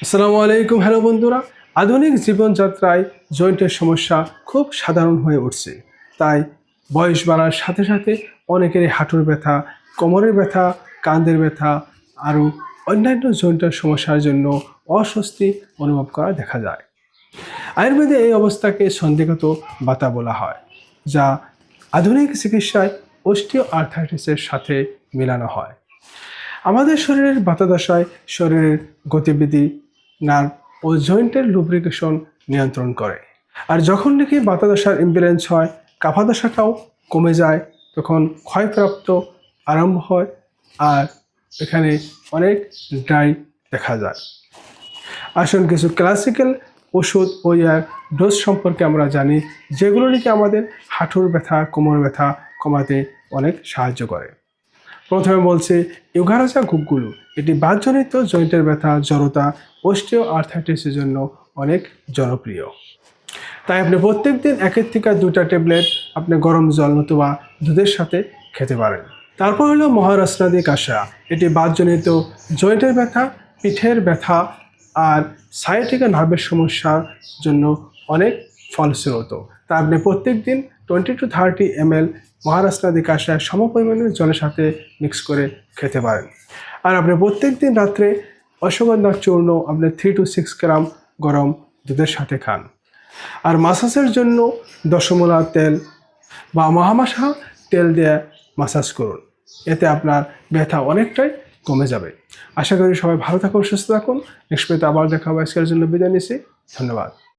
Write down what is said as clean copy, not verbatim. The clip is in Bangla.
আসসালামু আলাইকুম। হ্যালো বন্ধুরা, আধুনিক জীবনযাত্রায় জয়েন্টের সমস্যা খুব সাধারণ হয়ে উঠছে। তাই বয়স বাড়ার সাথে সাথে অনেকেরই হাঁটুর ব্যথা, কোমরের ব্যথা, কাঁধের ব্যথা আরও অন্যান্য জয়েন্টের সমস্যার জন্য অস্বস্তি অনুভব করা দেখা যায়। আয়ুর্বেদে এই অবস্থাকে সন্ধিগত বাতা বলা হয়, যা আধুনিক চিকিৎসায় অস্টিও আর্থাইটিসের সাথে মেলানো হয়। আমাদের শরীরের বাতাদশায় শরীরের গতিবিধি, নার্ভ ও জয়েন্টের লুব্রিকেশন নিয়ন্ত্রণ করে। আর যখন নাকি বাতাদশার ইমব্যালেন্স হয়, কাফাদশাটাও কমে যায়, তখন ক্ষয়প্রাপ্ত আরম্ভ হয় আর এখানে অনেক ড্রাই দেখা যায়। আসুন কিছু ক্লাসিক্যাল ওষুধ ও ইয়ার ডোজ সম্পর্কে আমরা জানি, যেগুলো নাকি আমাদের হাঁটুর ব্যথা, কোমর ব্যথা কমাতে অনেক সাহায্য করে। প্রথমে বলছে ইউগারাজা গুগগুলু। এটি বাতজনিত জয়েন্টের ব্যথা, জড়তা, অস্টিও আর্থাইটিসের জন্য অনেক জনপ্রিয়। তাই আপনি প্রত্যেক দিন 1 থেকে 2টা ট্যাবলেট আপনি গরম জল নতুবা দুধের সাথে খেতে পারেন। তারপর হলো মহারাসনাদি কাশা। এটি বাতজনিত জয়েন্টের ব্যথা, পিঠের ব্যথা আর সায়াটিকা নার্ভের সমস্যার জন্য অনেক ফলস্রোত। তা আপনি প্রত্যেক দিন 20 to 30 ml মহারাসনাদি কাশায় সমপরিমাণে জলের সাথে মিক্স করে খেতে পারেন। আর আপনি প্রত্যেক দিন রাত্রে অশ্বগন্ধা চূর্ণ আপনি 3 to 6 গ্রাম গরম দুধের সাথে খান। আর মাসাজের জন্য দশমূলা তেল বা মহামাসা তেল দিয়ে মাসাজ করুন, এতে আপনার ব্যথা অনেকটাই কমে যাবে। আশা করি সবাই ভালো থাকুন, সুস্থ থাকুন। নেক্সট ভিডিওতে আবার দেখা হবে। আজকের জন্য বিদায় নিচ্ছি। ধন্যবাদ।